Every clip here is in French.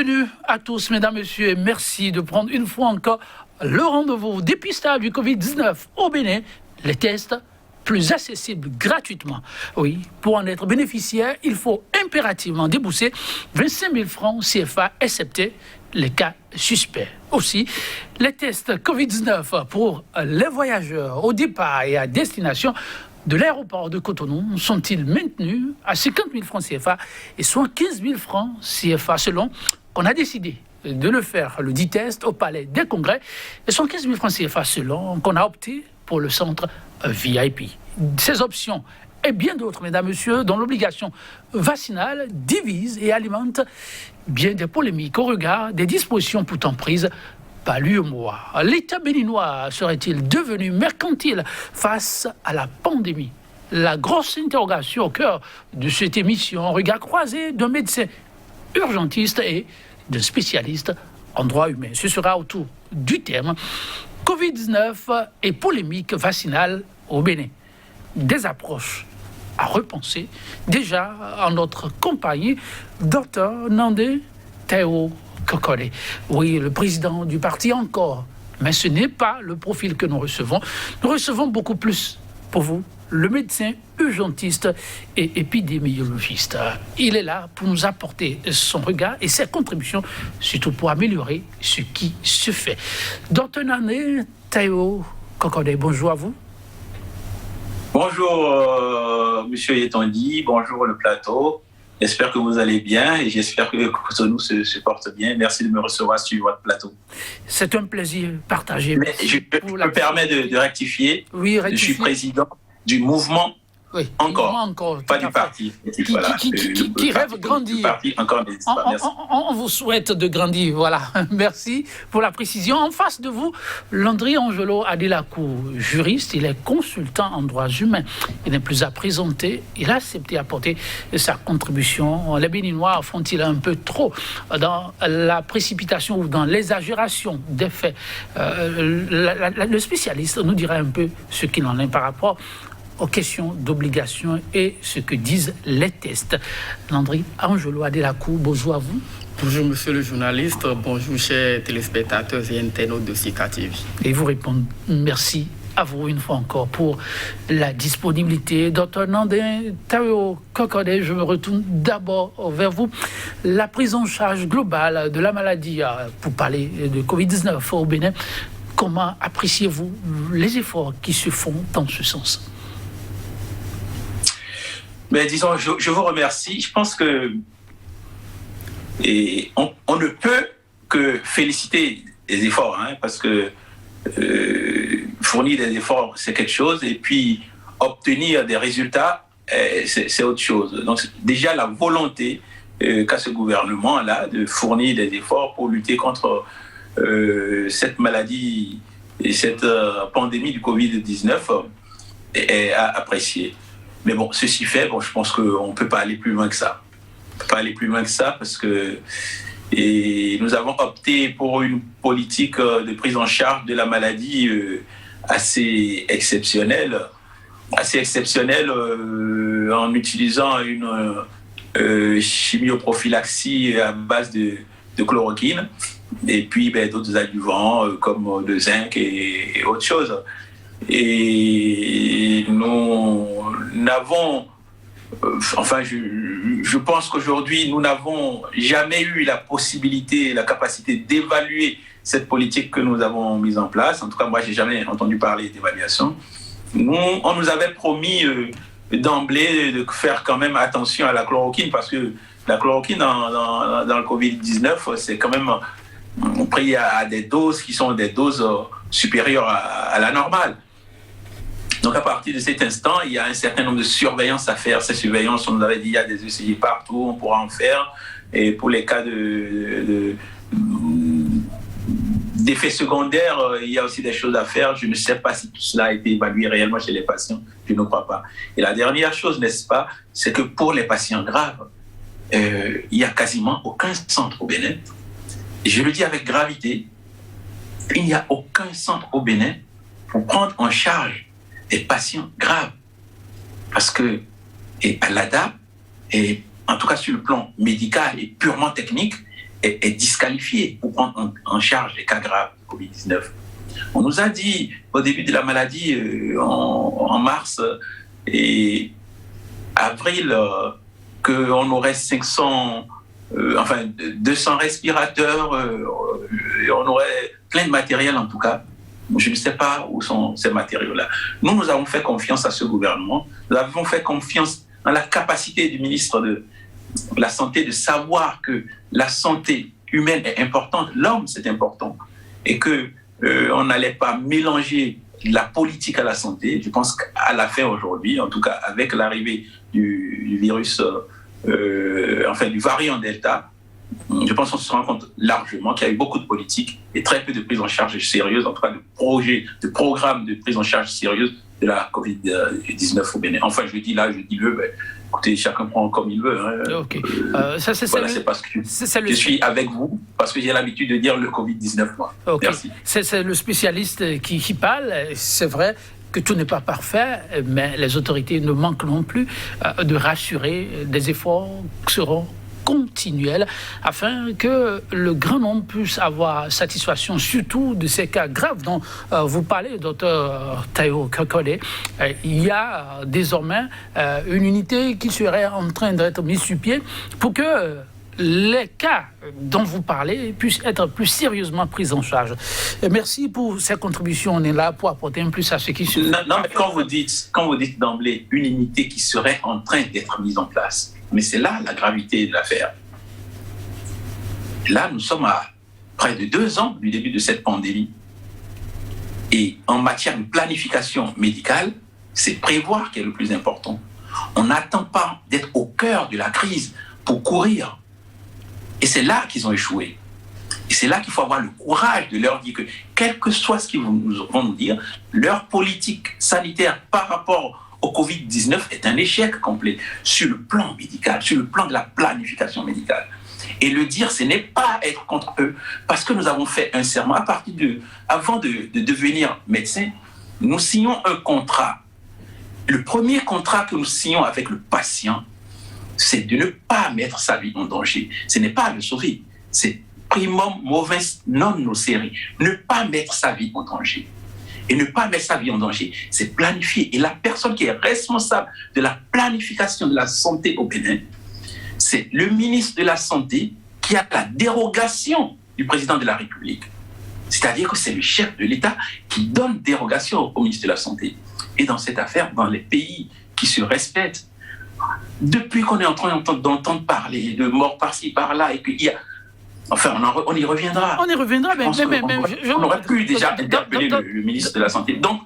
Bienvenue à tous, mesdames, messieurs, et merci de prendre une fois encore le rendez-vous dépistage du Covid-19 au Bénin, les tests plus accessibles gratuitement. Oui, pour en être bénéficiaire, il faut impérativement débourser 25 000 francs CFA, excepté les cas suspects. Aussi, les tests Covid-19 pour les voyageurs au départ et à destination de l'aéroport de Cotonou sont-ils maintenus à 50 000 francs CFA et 75 000 francs CFA selon qu'on a décidé de le faire, le dit test, au Palais des Congrès, et 75 000 francs CFA selon qu'on a opté pour le centre VIP. Ces options et bien d'autres, mesdames, messieurs, dont l'obligation vaccinale divise et alimente bien des polémiques au regard des dispositions pourtant prises par l'UEMOA. L'État béninois serait-il devenu mercantile face à la pandémie? La grosse interrogation au cœur de cette émission, regard croisé d'un médecin urgentiste et d'un spécialiste en droit humain. Ce sera autour du thème Covid-19 et polémique vaccinale au Bénin. Des approches à repenser. Déjà, en notre compagnie, Dr Nandé Théo Kokode. Oui, le président du parti encore. Mais ce n'est pas le profil que nous recevons. Nous recevons beaucoup plus pour vous, le médecin urgentiste et épidémiologiste. Il est là pour nous apporter son regard et ses contributions, surtout pour améliorer ce qui se fait. Dr Nandé Théo Kokode, bonjour à vous. Bonjour, monsieur Yetondi, bonjour le plateau. J'espère que vous allez bien et j'espère que Cotonou se porte bien. Merci de me recevoir sur votre plateau. C'est un plaisir partagé. Mais je me permets de rectifier. Oui, je suis président du mouvement. Oui, encore, pas du parti. Qui rêve grandir. Du parti encore, merci. On vous souhaite de grandir, voilà. Merci pour la précision. En face de vous, Landry Angelo Adelakou, juriste, il est consultant en droits humains. Il n'est plus à présenter, il a accepté d'apporter sa contribution. Les Béninois font-ils un peu trop dans la précipitation ou dans l'exagération des faits? Le spécialiste nous dira un peu ce qu'il en est par rapport aux questions d'obligation et ce que disent les tests. Landry Angelo Adelakou, bonjour à vous. Bonjour monsieur le journaliste, bonjour chers téléspectateurs et internautes de Sika TV. Et vous répondre merci à vous une fois encore pour la disponibilité. Dr Nandé Théo Kokode, je me retourne d'abord vers vous. La prise en charge globale de la maladie, pour parler de Covid-19 au Bénin, comment appréciez-vous les efforts qui se font dans ce sens? Mais disons, je vous remercie. Je pense que on ne peut que féliciter les efforts, parce que fournir des efforts, c'est quelque chose, et puis obtenir des résultats, c'est autre chose. Donc déjà, la volonté qu'a ce gouvernement-là de fournir des efforts pour lutter contre cette maladie et cette pandémie du Covid-19 est appréciée. Mais bon, ceci fait, je pense qu'on ne peut pas aller plus loin que ça. On ne peut pas aller plus loin que ça parce que nous avons opté pour une politique de prise en charge de la maladie assez exceptionnelle en utilisant une chimioprophylaxie à base de chloroquine et puis d'autres adjuvants comme le zinc et autres choses. Et nous n'avons, je pense qu'aujourd'hui, nous n'avons jamais eu la possibilité, la capacité d'évaluer cette politique que nous avons mise en place. En tout cas, moi, je n'ai jamais entendu parler d'évaluation. On nous avait promis d'emblée de faire quand même attention à la chloroquine, parce que la chloroquine dans le Covid-19, c'est quand même pris à des doses qui sont des doses supérieures à la normale. Donc à partir de cet instant, il y a un certain nombre de surveillances à faire. Ces surveillances, on nous avait dit, il y a des ECG partout, on pourra en faire. Et pour les cas d'effets secondaires, il y a aussi des choses à faire. Je ne sais pas si tout cela a été évalué réellement chez les patients. Je ne crois pas. Et la dernière chose, n'est-ce pas, c'est que pour les patients graves, il n'y a quasiment aucun centre au Bénin. Et je le dis avec gravité, il n'y a aucun centre au Bénin pour prendre en charge des patients graves. Parce que à l'ADAP, et en tout cas sur le plan médical et purement technique, est disqualifié pour prendre en charge les cas graves de Covid-19. On nous a dit au début de la maladie, en mars et avril, qu'on aurait 200 respirateurs, on aurait plein de matériel en tout cas. Je ne sais pas où sont ces matériaux-là. Nous avons fait confiance à ce gouvernement. Nous avons fait confiance en la capacité du ministre de la Santé de savoir que la santé humaine est importante, l'homme c'est important, et que on n'allait pas mélanger la politique à la santé. Je pense qu'à la fin aujourd'hui, en tout cas avec l'arrivée du virus, du variant Delta, je pense qu'on se rend compte largement qu'il y a eu beaucoup de politique et très peu de prise en charge sérieuse, en tout cas de programmes de prise en charge sérieuse de la Covid-19 au Bénin. Enfin, je dis écoutez, chacun prend comme il veut. Hein. Ok. C'est parce que je suis avec vous, parce que j'ai l'habitude de dire le Covid-19. Okay. Merci. C'est le spécialiste qui parle. C'est vrai que tout n'est pas parfait, mais les autorités ne manquent non plus de rassurer. Des efforts seront continuelle afin que le grand nombre puisse avoir satisfaction, surtout de ces cas graves dont vous parlez, docteur Tayo Kokode. Il y a désormais une unité qui serait en train d'être mise sur pied pour que les cas dont vous parlez puissent être plus sérieusement pris en charge. Et merci pour ces contributions. On est là pour apporter un plus à ce qui se fait. Non, mais quand vous dites d'emblée une unité qui serait en train d'être mise en place, mais c'est là la gravité de l'affaire. Là, nous sommes à près de 2 ans du début de cette pandémie. Et en matière de planification médicale, c'est prévoir qui est le plus important. On n'attend pas d'être au cœur de la crise pour courir. Et c'est là qu'ils ont échoué. Et c'est là qu'il faut avoir le courage de leur dire que, quel que soit ce qu'ils vont nous dire, leur politique sanitaire par rapport au Covid-19 est un échec complet sur le plan médical, sur le plan de la planification médicale. Et le dire, ce n'est pas être contre eux, parce que nous avons fait un serment avant de devenir médecin, nous signons un contrat. Le premier contrat que nous signons avec le patient, c'est de ne pas mettre sa vie en danger. Ce n'est pas le sauver, c'est primum movens non nocere, ne pas mettre sa vie en danger. Et ne pas mettre sa vie en danger, c'est planifier. Et la personne qui est responsable de la planification de la santé au Bénin, c'est le ministre de la Santé qui a la dérogation du président de la République. C'est-à-dire que c'est le chef de l'État qui donne dérogation au ministre de la Santé. Et dans cette affaire, dans les pays qui se respectent, depuis qu'on est en train d'entendre parler de morts par-ci, par-là, et qu'il y a... Enfin, on y reviendra. On y reviendra, mais on aurait pu déjà interpeller le ministre de la Santé. Donc,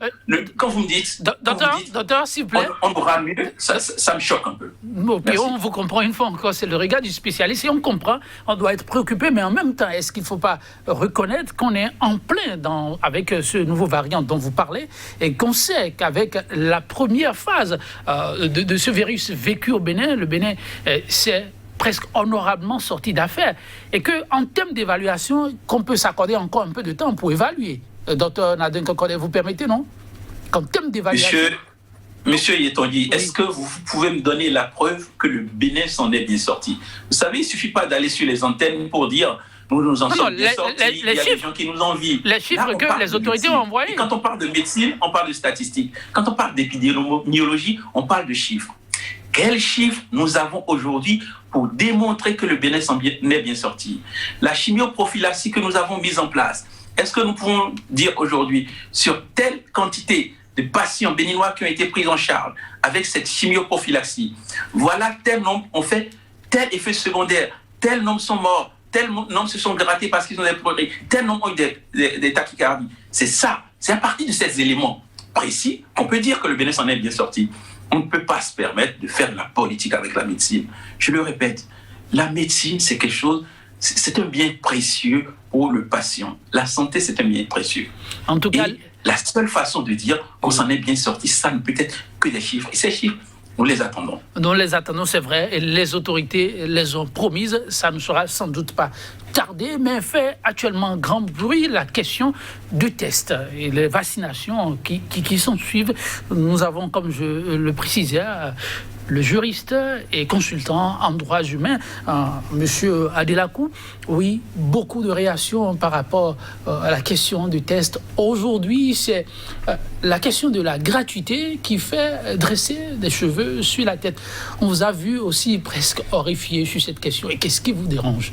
quand vous me dites... Docteur, s'il vous plaît. On aura mieux, ça me choque un peu. Okay, on vous comprend une fois encore, c'est le regard du spécialiste. Et on comprend, on doit être préoccupé, mais en même temps, est-ce qu'il ne faut pas reconnaître qu'on est en plein avec ce nouveau variant dont vous parlez et qu'on sait qu'avec la première phase de ce virus vécu au Bénin, le Bénin, c'est presque honorablement sorti d'affaires, et qu'en termes d'évaluation, qu'on peut s'accorder encore un peu de temps pour évaluer. Docteur Nadin Kokode, vous permettez, non? Qu'en termes d'évaluation... Monsieur Yetongi, est-ce que vous pouvez me donner la preuve que le Bénin s'en est bien sorti? Vous savez, il ne suffit pas d'aller sur les antennes pour dire nous nous en sommes bien sortis, il y a des gens qui nous envient. Les chiffres que les autorités ont envoyés. Et quand on parle de médecine, on parle de statistiques. Quand on parle d'épidémiologie, on parle de chiffres. Quels chiffres nous avons aujourd'hui pour démontrer que le Bénin s'en est bien sorti? La chimioprophylaxie que nous avons mise en place, est-ce que nous pouvons dire aujourd'hui, sur telle quantité de patients béninois qui ont été pris en charge avec cette chimioprophylaxie, voilà tel nombre ont fait tel effet secondaire, tel nombre sont morts, tel nombre se sont grattés parce qu'ils ont des progrès, tel nombre ont eu des tachycardies. C'est ça, c'est à partir de ces éléments précis qu'on peut dire que le Bénin s'en est bien sorti. On ne peut pas se permettre de faire de la politique avec la médecine. Je le répète, la médecine, c'est quelque chose, c'est un bien précieux pour le patient. La santé, c'est un bien précieux. En tout cas, la seule façon de dire qu'on s'en est bien sorti, ça ne peut être que des chiffres. Et ces chiffres, nous les attendons. Nous les attendons, c'est vrai. Et les autorités les ont promises. Ça ne sera sans doute pas tarder, mais fait actuellement grand bruit la question du test et les vaccinations qui s'en suivent. Nous avons, comme je le précisais, le juriste et consultant en droits humains, Monsieur Adelakou. Oui, beaucoup de réactions par rapport à la question du test. Aujourd'hui, c'est la question de la gratuité qui fait dresser des cheveux sur la tête. On vous a vu aussi presque horrifié sur cette question. Et qu'est-ce qui vous dérange ?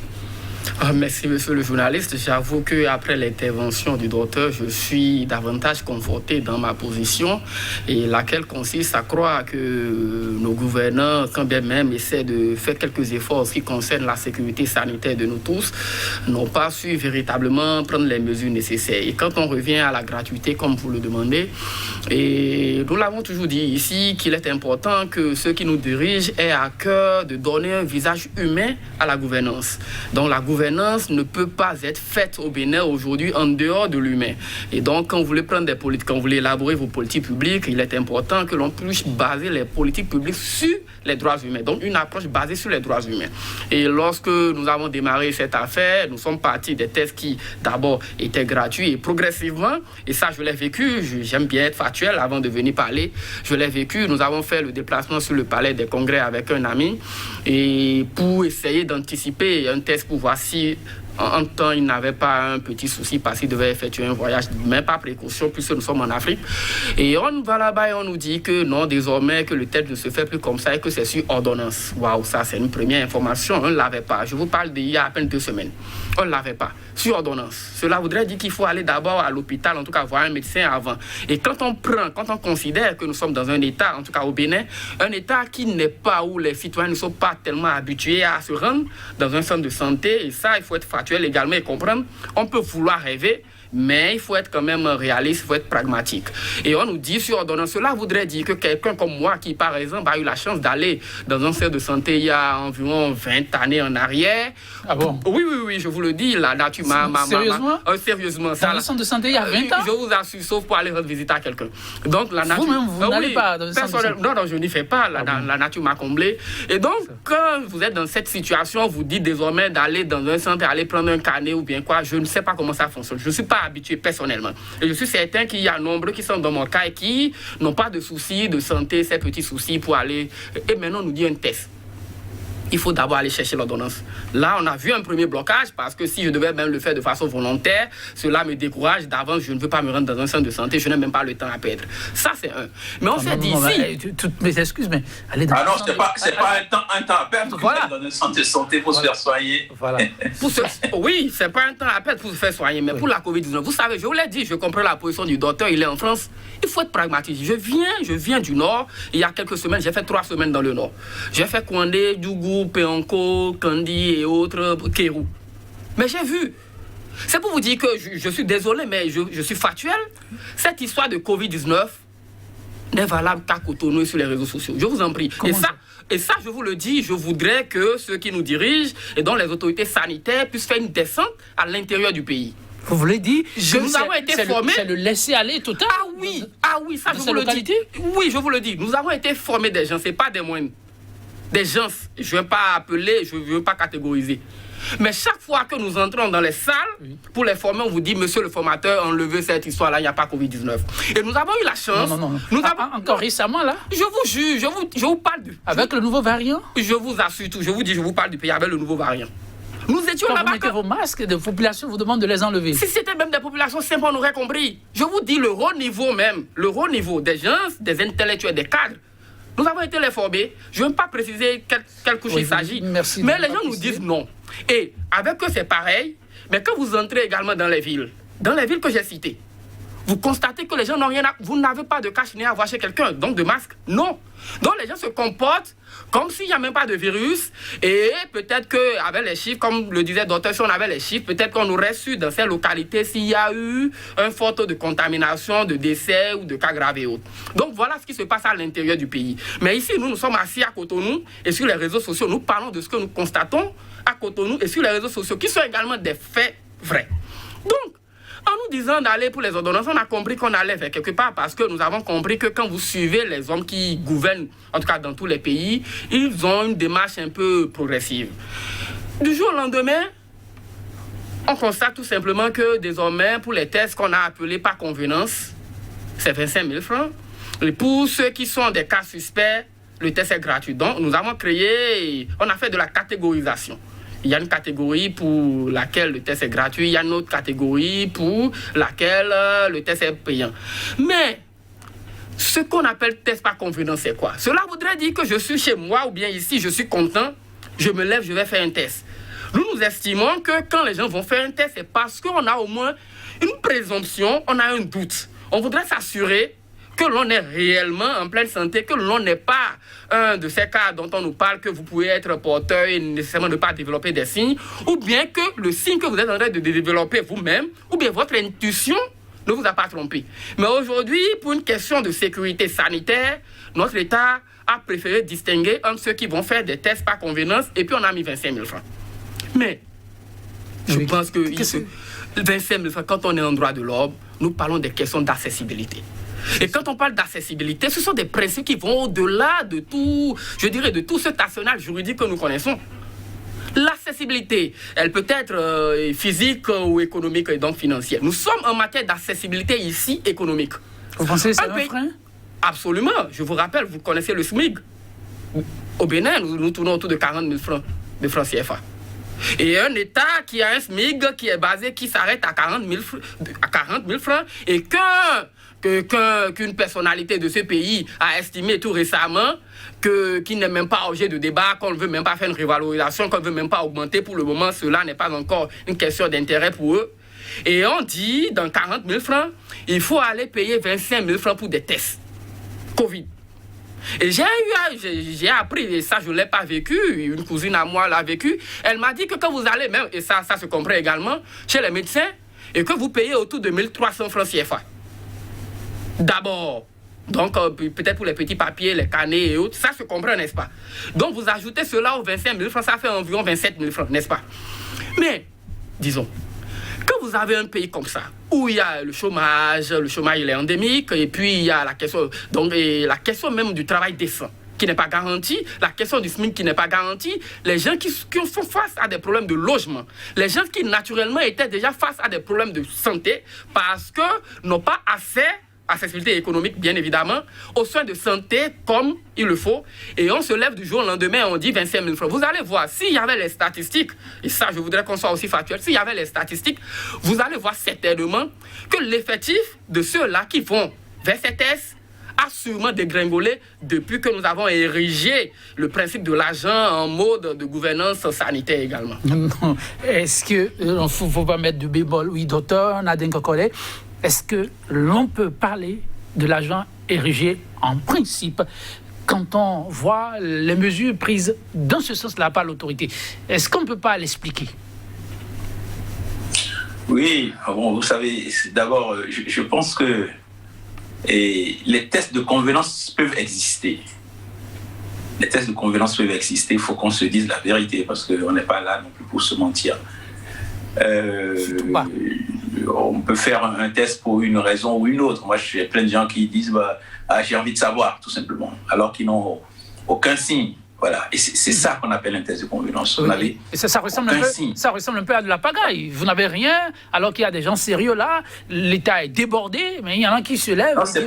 Merci, monsieur le journaliste. J'avoue qu'après l'intervention du docteur, je suis davantage conforté dans ma position, et laquelle consiste à croire que nos gouvernants, quand bien même essaient de faire quelques efforts en ce qui concerne la sécurité sanitaire de nous tous, n'ont pas su véritablement prendre les mesures nécessaires. Et quand on revient à la gratuité, comme vous le demandez, et nous l'avons toujours dit ici, qu'il est important que ceux qui nous dirigent aient à cœur de donner un visage humain à la gouvernance. Donc la gouvernance ne peut pas être faite au Bénin aujourd'hui en dehors de l'humain. Et donc, quand vous voulez prendre des politiques, quand vous voulez élaborer vos politiques publiques, il est important que l'on puisse baser les politiques publiques sur les droits humains. Donc, une approche basée sur les droits humains. Et lorsque nous avons démarré cette affaire, nous sommes partis des tests qui, d'abord, étaient gratuits et progressivement, et ça, je l'ai vécu, j'aime bien être factuel avant de venir parler, je l'ai vécu, nous avons fait le déplacement sur le palais des congrès avec un ami, et pour essayer d'anticiper un test pour voir si en temps il n'avait pas un petit souci parce qu'il devait effectuer un voyage, même pas précaution puisque nous sommes en Afrique. Et on va là-bas et on nous dit que non, désormais que le test ne se fait plus comme ça et que c'est sur ordonnance. Waouh, ça c'est une première information, on ne l'avait pas. Je vous parle d'il y a à peine 2 semaines. On ne l'avait pas, sur ordonnance. Cela voudrait dire qu'il faut aller d'abord à l'hôpital, en tout cas voir un médecin avant. Et quand on considère que nous sommes dans un État, en tout cas au Bénin, un État qui n'est pas où les citoyens ne sont pas tellement habitués à se rendre dans un centre de santé, et ça il faut être factuel également et comprendre, on peut vouloir rêver, mais il faut être quand même réaliste, il faut être pragmatique. Et on nous dit sur ordonnance, cela voudrait dire que quelqu'un comme moi, qui par exemple a eu la chance d'aller dans un centre de santé il y a environ 20 années en arrière. Ah bon? Oui, je vous le dis, la nature Sérieusement? Sérieusement. Ça, dans le centre de santé il y a 20 ans? Je vous assure, sauf pour aller rendre visite à quelqu'un. Donc la nature... Vous-même, vous n'allez pas dans le centre de santé? Non, je n'y fais pas, la nature m'a comblé. Et donc, quand vous êtes dans cette situation, vous dites désormais d'aller dans un centre, aller prendre un carnet ou bien quoi, je ne sais pas comment ça fonctionne. Je ne suis pas habitué personnellement. Et je suis certain qu'il y a nombreux qui sont dans mon cas et qui n'ont pas de soucis de santé, ces petits soucis pour aller... Et maintenant, on nous dit un test. Il faut d'abord aller chercher l'ordonnance. Là, on a vu un premier blocage parce que si je devais même le faire de façon volontaire, cela me décourage. D'avance, je ne veux pas me rendre dans un centre de santé, je n'ai même pas le temps à perdre. Ça, c'est un. Mais on s'est dit ici... Toutes mes excuses, mais allez dans non, c'est pas un temps à perdre. Voilà. Dans un centre de santé pour se faire soigner. Voilà. Oui, c'est pas un temps à perdre pour se faire soigner, mais pour la Covid-19, vous savez, je vous l'ai dit, je comprends la position du docteur, il est en France. Il faut être pragmatique. Je viens du Nord. Il y a quelques semaines, j'ai fait 3 semaines dans le Nord. J'ai fait Kouandé, Dougou, Péonko, Kandi et autres, Kérou. Mais j'ai vu. C'est pour vous dire que je suis désolé, mais je suis factuel. Cette histoire de Covid-19 n'est valable qu'à Cotonou et sur les réseaux sociaux. Je vous en prie. Et ça, je vous le dis, je voudrais que ceux qui nous dirigent et dont les autorités sanitaires puissent faire une descente à l'intérieur du pays. Vous voulez dire nous avons été formés. C'est le laisser-aller total. Ah oui, ça je vous le dis. Oui, je vous le dis. Nous avons été formés des gens, c'est pas des moindres. Des gens, je ne veux pas appeler, je ne veux pas catégoriser. Mais chaque fois que nous entrons dans les salles, pour les former, on vous dit, monsieur le formateur, enlevez cette histoire-là, il n'y a pas Covid-19. Et nous avons eu la chance. Non. Encore récemment, là? Je vous jure, je vous parle du... Avec le nouveau variant? Je vous assure tout, je vous dis, je vous parle du pays avec le nouveau variant. Nous étions là-bas. Vous mettez vos masques, des populations vous demandent de les enlever. Si c'était même des populations simples, on aurait compris. Je vous dis, le haut niveau des gens, des intellectuels, des cadres, nous avons été les formés. Je ne veux pas préciser quelle couche il s'agit. Mais les gens nous disent non. Et avec eux, c'est pareil. Mais quand vous entrez également dans les villes que j'ai citées, vous constatez que les gens n'ont rien à... Vous n'avez pas de cache-nez à voir chez quelqu'un, donc de masque. Non. Donc les gens se comportent comme s'il n'y a même pas de virus. Et peut-être qu'avec les chiffres, comme le disait le docteur, si on avait les chiffres, peut-être qu'on aurait su dans ces localités s'il y a eu un fort taux de contamination, de décès ou de cas graves et autres. Donc voilà ce qui se passe à l'intérieur du pays. Mais ici, nous sommes assis à Cotonou et sur les réseaux sociaux, nous parlons de ce que nous constatons à Cotonou et sur les réseaux sociaux, qui sont également des faits vrais. Donc, en nous disant d'aller pour les ordonnances, on a compris qu'on allait vers quelque part parce que nous avons compris que quand vous suivez les hommes qui gouvernent, en tout cas dans tous les pays, ils ont une démarche un peu progressive. Du jour au lendemain, On constate tout simplement que désormais, pour les tests qu'on a appelés par convenance, c'est 25 000 francs. Et pour ceux qui sont des cas suspects, le test est gratuit. Donc, nous avons créé, on a fait de la catégorisation. Il y a une catégorie pour laquelle le test est gratuit, il y a une autre catégorie pour laquelle le test est payant. Mais ce qu'on appelle test par convenance, c'est quoi? Cela voudrait dire que je suis chez moi ou bien ici, je suis content, je me lève, je vais faire un test. Nous estimons que quand les gens vont faire un test, c'est parce qu'on a au moins une présomption, on a un doute. On voudrait s'assurer que l'on est réellement en pleine santé, que l'on n'est pas un de ces cas dont on nous parle, que vous pouvez être porteur et nécessairement ne pas développer des signes, ou bien que le signe que vous êtes en train de développer vous-même, ou bien votre intuition ne vous a pas trompé. Mais aujourd'hui, pour une question de sécurité sanitaire, notre État a préféré distinguer entre ceux qui vont faire des tests par convenance et puis on a mis 25 000 francs. Mais je pense que 25 000 francs, quand on est en droit de l'homme, nous parlons des questions d'accessibilité. Et quand on parle d'accessibilité, ce sont des principes qui vont au-delà de tout, je dirais, de tout cet arsenal juridique que nous connaissons. L'accessibilité, elle peut être physique ou économique et donc financière. Nous sommes en matière d'accessibilité ici économique. Vous pensez que c'est un frein? Absolument. Je vous rappelle, vous connaissez le SMIC. Au Bénin, nous tournons autour de 40 000 francs de francs CFA. Et un État qui a un SMIC qui est basé, qui s'arrête à 40 000 francs et qu'une personnalité de ce pays a estimé tout récemment qu'il n'est même pas objet de débat, qu'on ne veut même pas faire une révalorisation, qu'on ne veut même pas augmenter. Pour le moment, cela n'est pas encore une question d'intérêt pour eux. Et on dit, dans 40 000 francs, il faut aller payer 25 000 francs pour des tests Covid. Et j'ai appris, et ça je ne l'ai pas vécu, une cousine à moi l'a vécu, elle m'a dit que quand vous allez même, et ça se comprend également, chez les médecins, et que vous payez autour de 1300 francs CFA. D'abord, donc peut-être pour les petits papiers, les carnets et autres, ça se comprend, n'est-ce pas? Donc vous ajoutez cela aux 25 000 francs, ça fait environ 27 000 francs, n'est-ce pas? Mais, disons, quand vous avez un pays comme ça, où il y a le chômage il est endémique, et puis il y a la question, donc, la question même du travail décent qui n'est pas garanti, la question du SMIC qui n'est pas garantie, les gens qui font face à des problèmes de logement, les gens qui naturellement étaient déjà face à des problèmes de santé parce que n'ont pas assez, accessibilité économique bien évidemment, aux soins de santé comme il le faut, et on se lève du jour au lendemain et on dit 25 000 francs. Vous allez voir, s'il y avait les statistiques, et ça je voudrais qu'on soit aussi factuel, s'il y avait les statistiques, vous allez voir certainement que l'effectif de ceux-là qui vont vers ces tests a sûrement dégringolé depuis que nous avons érigé le principe de l'argent en mode de gouvernance sanitaire également. Non. Est-ce que, il ne faut pas mettre du bémol, oui, docteur Nadine Kokole, est-ce que l'on peut parler de l'argent érigé en principe quand on voit les mesures prises dans ce sens-là par l'autorité? Est-ce qu'on ne peut pas l'expliquer? Oui, bon, vous savez, d'abord, je pense que les tests de convenance peuvent exister. Les tests de convenance peuvent exister, il faut qu'on se dise la vérité, parce qu'on n'est pas là non plus pour se mentir. On peut faire un test pour une raison ou une autre. Moi, j'ai plein de gens qui disent j'ai envie de savoir, tout simplement, alors qu'ils n'ont aucun signe. Voilà. Et c'est ça qu'on appelle un test de convenance. Oui. Et ça ressemble un peu à de la pagaille. Vous n'avez rien, alors qu'il y a des gens sérieux là. L'État est débordé, mais il y en a qui se lèvent. Non, c'est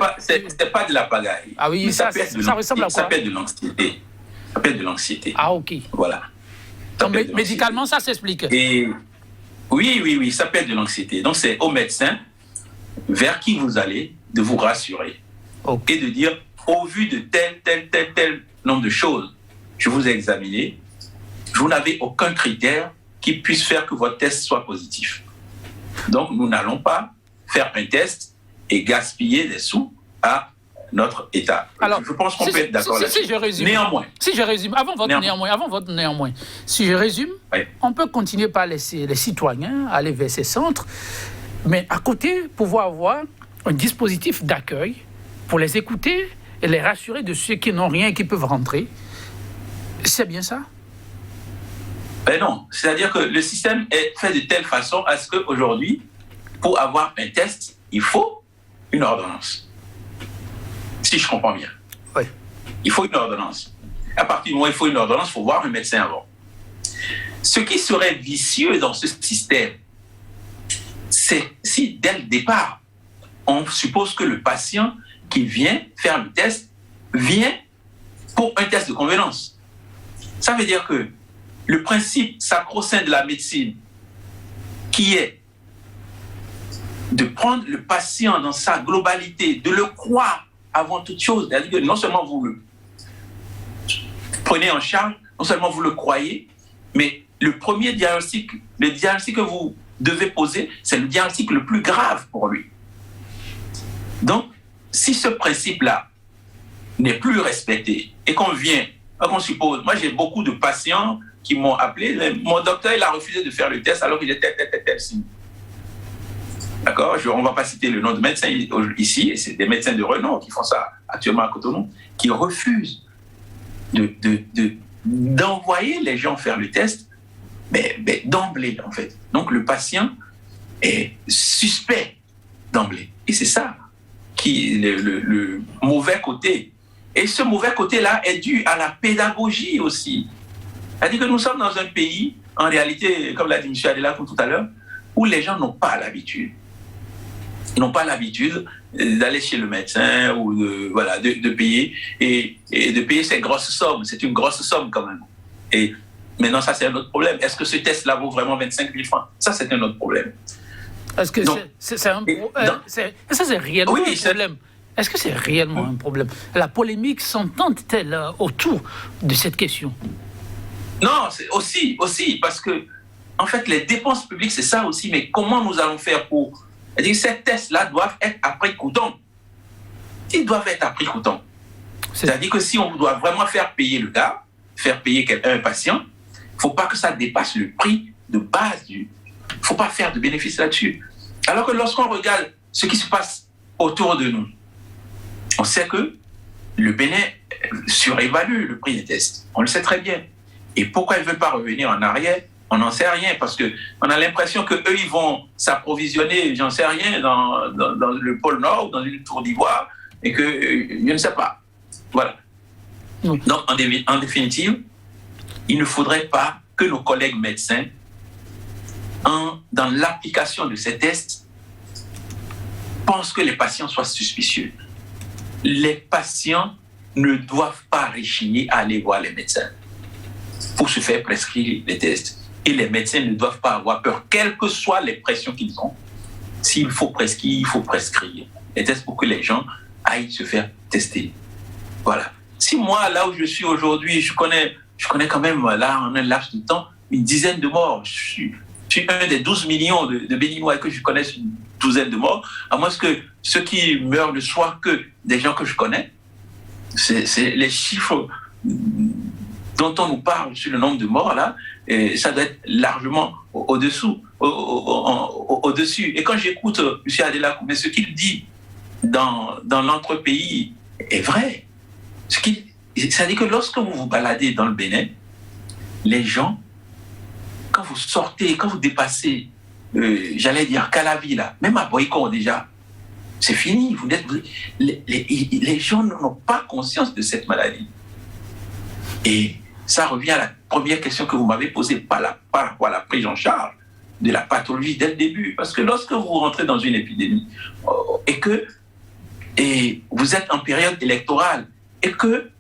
pas de la pagaille. Ah oui, ça ressemble à quoi? Ça s'appelle de l'anxiété. Ça s'appelle de l'anxiété. Ah, ok. Voilà. Donc, médicalement, ça s'explique. Et oui, ça s'appelle de l'anxiété. Donc, c'est au médecin vers qui vous allez de vous rassurer. Okay. Et de dire, au vu de tel nombre de choses, je vous ai examiné, vous n'avez aucun critère qui puisse faire que votre test soit positif. Donc, nous n'allons pas faire un test et gaspiller des sous à notre État. Alors, je pense qu'on peut être d'accord là-dessus. Si je résume, avant votre néanmoins, si je résume, oui. On peut continuer par laisser les citoyens aller vers ces centres, mais à côté, pouvoir avoir un dispositif d'accueil pour les écouter et les rassurer de ceux qui n'ont rien et qui peuvent rentrer. C'est bien ça? Ben non, c'est-à-dire que le système est fait de telle façon à ce qu'aujourd'hui, pour avoir un test, il faut une ordonnance. Si je comprends bien. Oui. Il faut une ordonnance. À partir du moment où il faut une ordonnance, il faut voir un médecin avant. Ce qui serait vicieux dans ce système, c'est si dès le départ, on suppose que le patient qui vient faire le test vient pour un test de convenance. Ça veut dire que le principe sacro-saint de la médecine, qui est de prendre le patient dans sa globalité, de le croire avant toute chose, c'est-à-dire que non seulement vous le prenez en charge, non seulement vous le croyez, mais le premier diagnostic, le diagnostic que vous devez poser, c'est le diagnostic le plus grave pour lui. Donc, si ce principe-là n'est plus respecté et qu'on suppose, moi j'ai beaucoup de patients qui m'ont appelé, mon docteur il a refusé de faire le test alors qu'il était tel signe. D'accord, on ne va pas citer le nom de médecin ici, et c'est des médecins de renom qui font ça actuellement à Cotonou, qui refusent d'envoyer les gens faire le test, mais d'emblée en fait. Donc le patient est suspect d'emblée. Et c'est ça qui le mauvais côté. Et ce mauvais côté-là est dû à la pédagogie aussi. C'est-à-dire que nous sommes dans un pays, en réalité, comme l'a dit M. Adela tout à l'heure, où les gens n'ont pas l'habitude. Ils n'ont pas l'habitude d'aller chez le médecin ou de payer et de payer ces grosses sommes. C'est une grosse somme quand même. Et maintenant, ça, c'est un autre problème. Est-ce que ce test-là vaut vraiment 25 000 francs? Ça, c'est un autre problème. Est-ce que c'est réellement un problème? Est-ce que c'est réellement un problème? La polémique s'entend-elle autour de cette question? Non, c'est aussi, parce que, en fait, les dépenses publiques, c'est ça aussi, mais comment nous allons faire pour... C'est-à-dire que ces tests-là doivent être à prix coûtant. Ils doivent être à prix coûtant. C'est-à-dire que si on doit vraiment faire payer le gars, faire payer un patient, il ne faut pas que ça dépasse le prix de base. Il ne faut pas faire de bénéfice là-dessus. Alors que lorsqu'on regarde ce qui se passe autour de nous, on sait que le Bénin surévalue le prix des tests. On le sait très bien. Et pourquoi ils ne veulent pas revenir en arrière? On n'en sait rien, parce qu'on a l'impression qu'eux, ils vont s'approvisionner, j'en sais rien, dans le pôle Nord, dans une tour d'ivoire, et que je ne sais pas. Voilà. Oui. Donc, en définitive, il ne faudrait pas que nos collègues médecins, dans l'application de ces tests, pensent que les patients soient suspicieux. Les patients ne doivent pas rechigner à aller voir les médecins pour se faire prescrire les tests. Et les médecins ne doivent pas avoir peur, quelles que soient les pressions qu'ils ont. S'il faut prescrire, il faut prescrire les tests pour que les gens aillent se faire tester. Voilà. Si moi, là où je suis aujourd'hui, je connais quand même, là, en un laps de temps, une dizaine de morts. Je suis un des 12 millions de Béninois et que je connaisse une douzaine de morts, à moins que ceux qui meurent ne soient que des gens que je connais. C'est les chiffres dont on nous parle sur le nombre de morts, là, et ça doit être largement au-dessus. Et quand j'écoute M. Adela, mais ce qu'il dit dans l'entrepays est vrai. C'est-à-dire que lorsque vous vous baladez dans le Bénin, les gens, quand vous sortez, quand vous dépassez, j'allais dire Calavi, là, même à Boycon déjà, c'est fini. Les gens n'ont pas conscience de cette maladie. Et ça revient à la première question que vous m'avez posée par rapport à la prise en charge de la pathologie dès le début. Parce que lorsque vous rentrez dans une épidémie et vous êtes en période électorale et que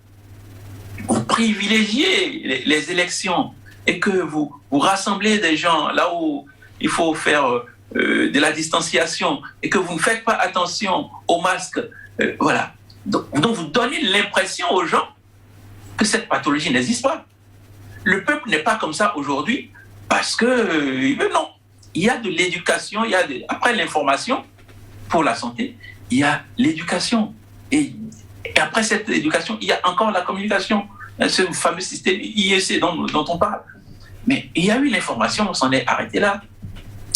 vous privilégiez les élections et que vous rassemblez des gens là où il faut faire de la distanciation et que vous ne faites pas attention aux masques, voilà. Donc vous donnez l'impression aux gens que cette pathologie n'existe pas. Le peuple n'est pas comme ça aujourd'hui parce que, non, il y a de l'éducation, après l'information pour la santé, il y a l'éducation. Et après cette éducation, il y a encore la communication, ce fameux système IEC dont on parle. Mais il y a eu l'information, on s'en est arrêté là.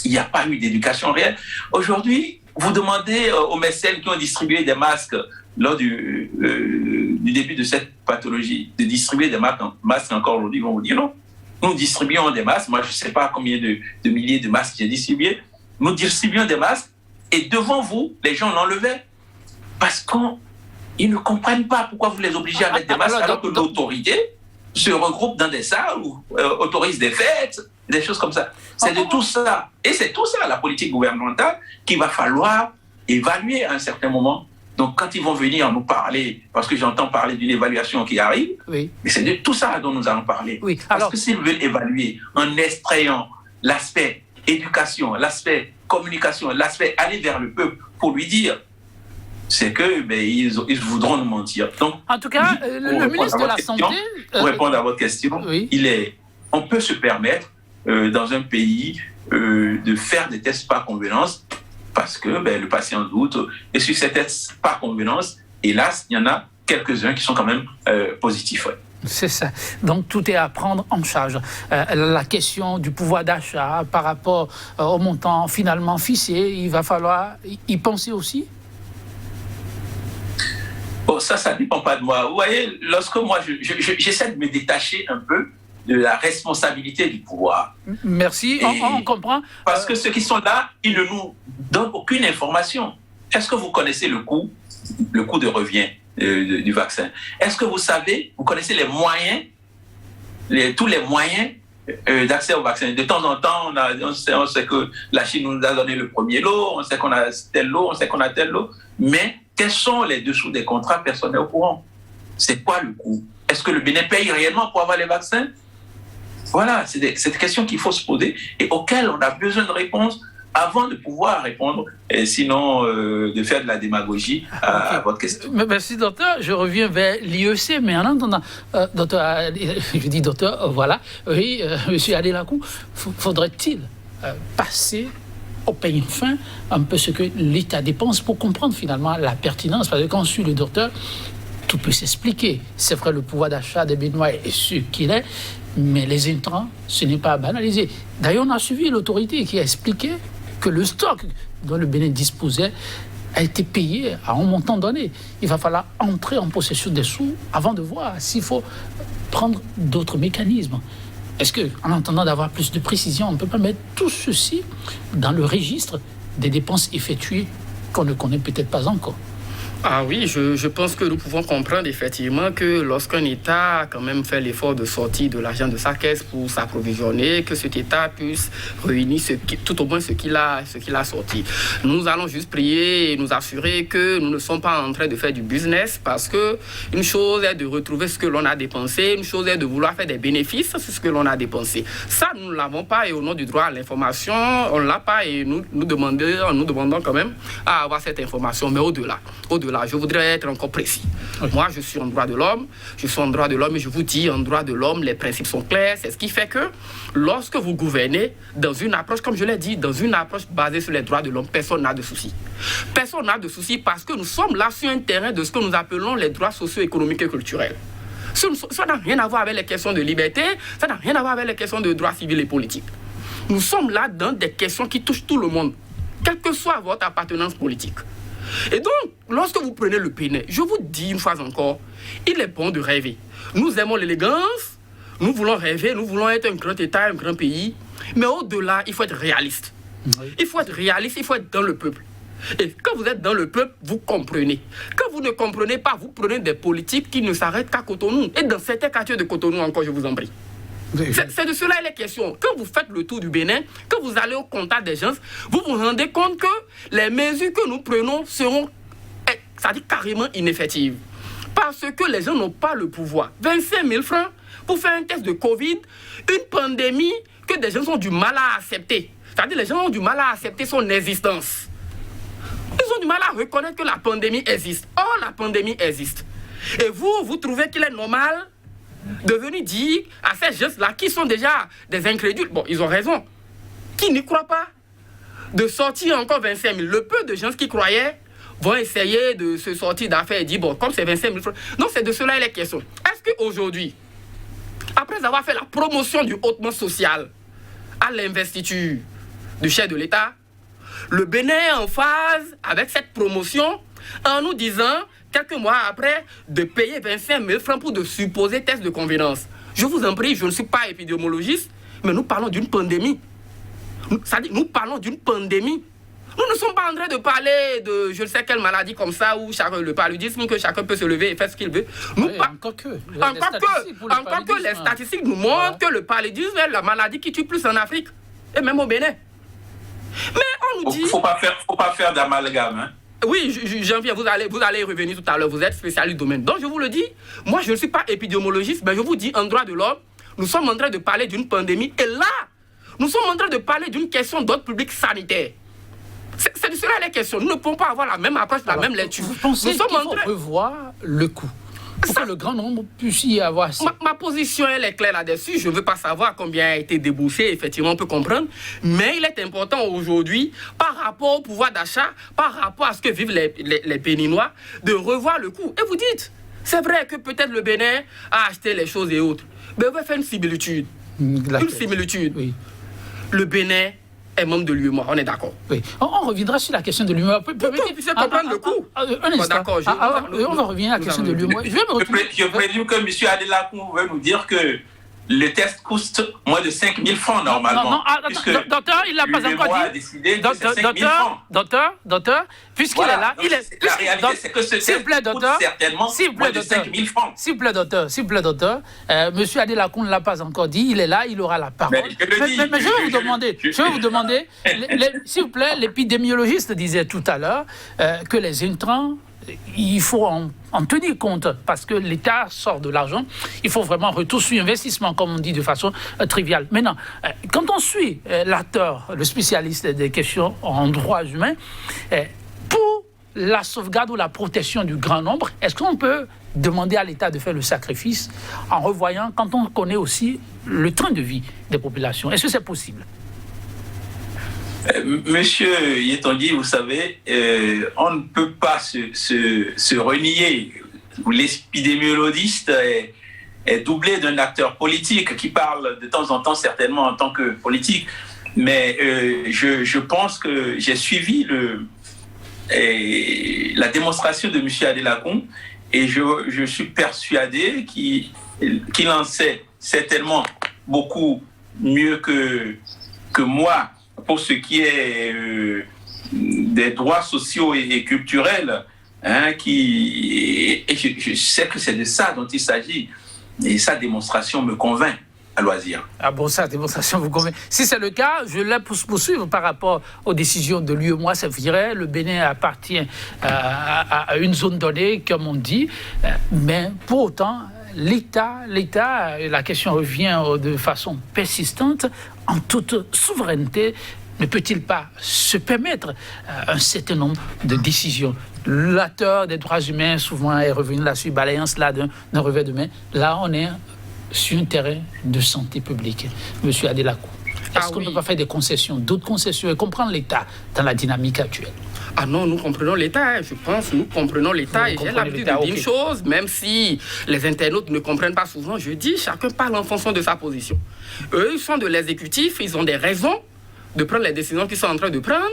Il n'y a pas eu d'éducation réelle. Aujourd'hui, vous demandez aux médecins qui ont distribué des masques lors du début de cette pathologie, de distribuer des masques encore aujourd'hui, ils vont vous dire non. Nous distribuons des masques, moi je ne sais pas combien de milliers de masques j'ai distribués, nous distribuons des masques et devant vous, les gens l'enlevaient parce qu'ils ne comprennent pas pourquoi vous les obligez à mettre des masques alors que l'autorité se regroupe dans des salles ou autorise des fêtes. des choses comme ça. C'est de tout ça. Et c'est tout ça, la politique gouvernementale, qu'il va falloir évaluer à un certain moment. Donc, quand ils vont venir nous parler, parce que j'entends parler d'une évaluation qui arrive, mais c'est de tout ça dont nous allons parler. Parce que s'ils veulent évaluer en extrayant l'aspect éducation, l'aspect communication, l'aspect aller vers le peuple pour lui dire, c'est que ils voudront nous mentir. Donc, en tout cas, le ministre de la Santé... Pour répondre à votre question, on peut se permettre, dans un pays, de faire des tests par convenance, parce que le patient doute. Et sur ces tests par convenance, hélas, il y en a quelques-uns qui sont quand même positifs. Ouais. C'est ça. Donc, tout est à prendre en charge. La question du pouvoir d'achat par rapport au montant finalement fixé, il va falloir y penser aussi? Bon, ça ne dépend pas de moi. Vous voyez, lorsque moi, j'essaie de me détacher un peu de la responsabilité du pouvoir. Merci, on comprend. Parce que ceux qui sont là, ils ne nous donnent aucune information. Est-ce que vous connaissez le coût de revient du vaccin? Est-ce que vous connaissez les moyens, tous les moyens d'accès au vaccin? De temps en temps, on sait que la Chine nous a donné le premier lot, on sait qu'on a tel lot, on sait qu'on a tel lot, mais quels sont les dessous des contrats? Personne n'est au courant. C'est quoi le coût? Est-ce que le Bénin paye réellement pour avoir les vaccins? Voilà, c'est des questions qu'il faut se poser et auxquelles on a besoin de réponses avant de pouvoir répondre, et sinon de faire de la démagogie à votre question. Merci, docteur. Je reviens vers l'IEC, mais en attendant, docteur, je dis docteur, voilà, oui, monsieur Adélacou, faudrait-il passer au peigne fin un peu ce que l'État dépense pour comprendre finalement la pertinence? Parce que quand on suit le docteur, tout peut s'expliquer. C'est vrai, le pouvoir d'achat des Béninois est ce qu'il est, mais les intrants, ce n'est pas banalisé. D'ailleurs, on a suivi l'autorité qui a expliqué que le stock dont le Bénin disposait a été payé à un montant donné. Il va falloir entrer en possession des sous avant de voir s'il faut prendre d'autres mécanismes. Est-ce qu'en attendant d'avoir plus de précision, on ne peut pas mettre tout ceci dans le registre des dépenses effectuées qu'on ne connaît peut-être pas encore? Ah oui, je pense que nous pouvons comprendre effectivement que lorsqu'un État quand même fait l'effort de sortir de l'argent de sa caisse pour s'approvisionner, que cet État puisse réunir tout au moins ce qu'il a sorti. Nous allons juste prier et nous assurer que nous ne sommes pas en train de faire du business, parce que une chose est de retrouver ce que l'on a dépensé, une chose est de vouloir faire des bénéfices sur ce que l'on a dépensé. Ça, nous ne l'avons pas, et au nom du droit à l'information, on ne l'a pas, et nous demandons quand même à avoir cette information. Mais au-delà, je voudrais être encore précis. Okay. Moi, je suis en droit de l'homme, et je vous dis, en droit de l'homme, les principes sont clairs. C'est ce qui fait que lorsque vous gouvernez dans une approche, comme je l'ai dit, dans une approche basée sur les droits de l'homme, personne n'a de soucis. Personne n'a de soucis parce que nous sommes là sur un terrain de ce que nous appelons les droits socio-économiques et culturels. Ça n'a rien à voir avec les questions de liberté, ça n'a rien à voir avec les questions de droits civils et politiques. Nous sommes là dans des questions qui touchent tout le monde, quelle que soit votre appartenance politique. Et donc, lorsque vous prenez le Bénin, je vous dis une fois encore, il est bon de rêver. Nous aimons l'élégance, nous voulons rêver, nous voulons être un grand État, un grand pays, mais au-delà, il faut être réaliste. Oui. Il faut être réaliste, il faut être dans le peuple. Et quand vous êtes dans le peuple, vous comprenez. Quand vous ne comprenez pas, vous prenez des politiques qui ne s'arrêtent qu'à Cotonou. Et dans certains quartiers de Cotonou encore, je vous en prie. C'est de cela il est question. Quand vous faites le tour du Bénin, quand vous allez au contact des gens, vous vous rendez compte que les mesures que nous prenons seront, c'est-à-dire carrément ineffectives. Parce que les gens n'ont pas le pouvoir. 25 000 francs pour faire un test de Covid, une pandémie que des gens ont du mal à accepter. C'est-à-dire les gens ont du mal à accepter son existence. Ils ont du mal à reconnaître que la pandémie existe. Or, la pandémie existe. Et vous trouvez qu'il est normal de venir dire à ces gens-là qui sont déjà des incrédules, bon, ils ont raison, qui n'y croient pas, de sortir encore 25 000. Le peu de gens qui croyaient vont essayer de se sortir d'affaires et dire, bon, comme c'est 25 000 francs. Non, c'est de cela il est question. Est-ce qu'aujourd'hui, après avoir fait la promotion du hautement social à l'investiture du chef de l'État, le Bénin est en phase avec cette promotion en nous disant, quelques mois après, de payer 25 000 francs pour de supposés tests de convenance. Je vous en prie, je ne suis pas épidémiologiste, mais nous parlons d'une pandémie. C'est-à-dire, nous parlons d'une pandémie. Nous ne sommes pas en train de parler de je ne sais quelle maladie comme ça, ou le paludisme, que chacun peut se lever et faire ce qu'il veut. Encore que les statistiques nous montrent que le paludisme est la maladie qui tue plus en Afrique, et même au Bénin. Mais on nous dit... Faut pas faire d'amalgame, hein. Oui, j'en viens, vous allez y revenir tout à l'heure, vous êtes spécialiste du domaine. Donc je vous le dis, moi je ne suis pas épidémiologiste, mais je vous dis, en droit de l'homme, nous sommes en train de parler d'une pandémie, et là, nous sommes en train de parler d'une question d'ordre public sanitaire. C'est de cela les questions. Nous ne pouvons pas avoir la même approche, la même lecture. Vous pensez qu'il faut revoir le coût pour que le grand nombre puisse y avoir... Ma position, elle est claire là-dessus. Je ne veux pas savoir combien a été déboursé, effectivement, on peut comprendre. Mais il est important aujourd'hui, par rapport au pouvoir d'achat, par rapport à ce que vivent les Béninois, de revoir le coût. Et vous dites, c'est vrai que peut-être le Bénin a acheté les choses et autres. Mais on va faire une similitude. Une similitude. Oui. Le Bénin est membre de l'UEMOA, on est d'accord. Oui. On reviendra sur la question de l'UEMOA. Pour que vous puissiez comprendre le coût. Un instant. D'accord. On va revenir à la question de l'UEMOA. Je présume que M. Adelakoun veut nous dire que le test coûte moins de 5 000 francs normalement. Non, docteur, il ne l'a pas encore dit. Docteur, puisqu'il est là, il est... La réalité, c'est que ce test coûte certainement moins de 5 000 francs. S'il vous plaît, docteur, M. Adelakoun ne l'a pas encore dit, il est là, il aura la parole. Mais je vais vous demander, s'il vous plaît, l'épidémiologiste disait tout à l'heure que les intrants, il faut en tenir compte parce que l'État sort de l'argent. Il faut vraiment retour sur investissement, comme on dit de façon triviale. Maintenant, quand on suit l'acteur, le spécialiste des questions en droits humains, pour la sauvegarde ou la protection du grand nombre, est-ce qu'on peut demander à l'État de faire le sacrifice en revoyant, quand on connaît aussi le train de vie des populations? Est-ce que c'est possible? Monsieur Yetanguy, vous savez, on ne peut pas se renier. L'épidémiologiste est doublé d'un acteur politique qui parle de temps en temps certainement en tant que politique. Mais je pense que j'ai suivi la démonstration de M. Adelakoun et je suis persuadé qu'il en sait certainement beaucoup mieux que moi pour ce qui est des droits sociaux et culturels, et je sais que c'est de ça dont il s'agit, et sa démonstration me convainc à loisir. Ah bon, sa démonstration vous convainc. Si c'est le cas, je la poursuivre par rapport aux décisions de l'UEMOA, c'est vrai, le Bénin appartient à une zone donnée, comme on dit, mais pour autant, l'État, la question revient de façon persistante, en toute souveraineté, ne peut-il pas se permettre un certain nombre de décisions? L'acteur des droits humains, souvent, est revenu là-dessus, balayant cela d'un revers de main. Là, on est sur un terrain de santé publique. Monsieur Adelakoun, est-ce qu'on ne peut pas faire des concessions, d'autres concessions, et comprendre l'État dans la dynamique actuelle? Ah non, nous comprenons l'État, je pense, nous comprenons l'État. Et j'ai l'habitude de dire une chose, même si les internautes ne comprennent pas souvent, je dis, chacun parle en fonction de sa position. Eux, ils sont de l'exécutif, ils ont des raisons de prendre les décisions qu'ils sont en train de prendre.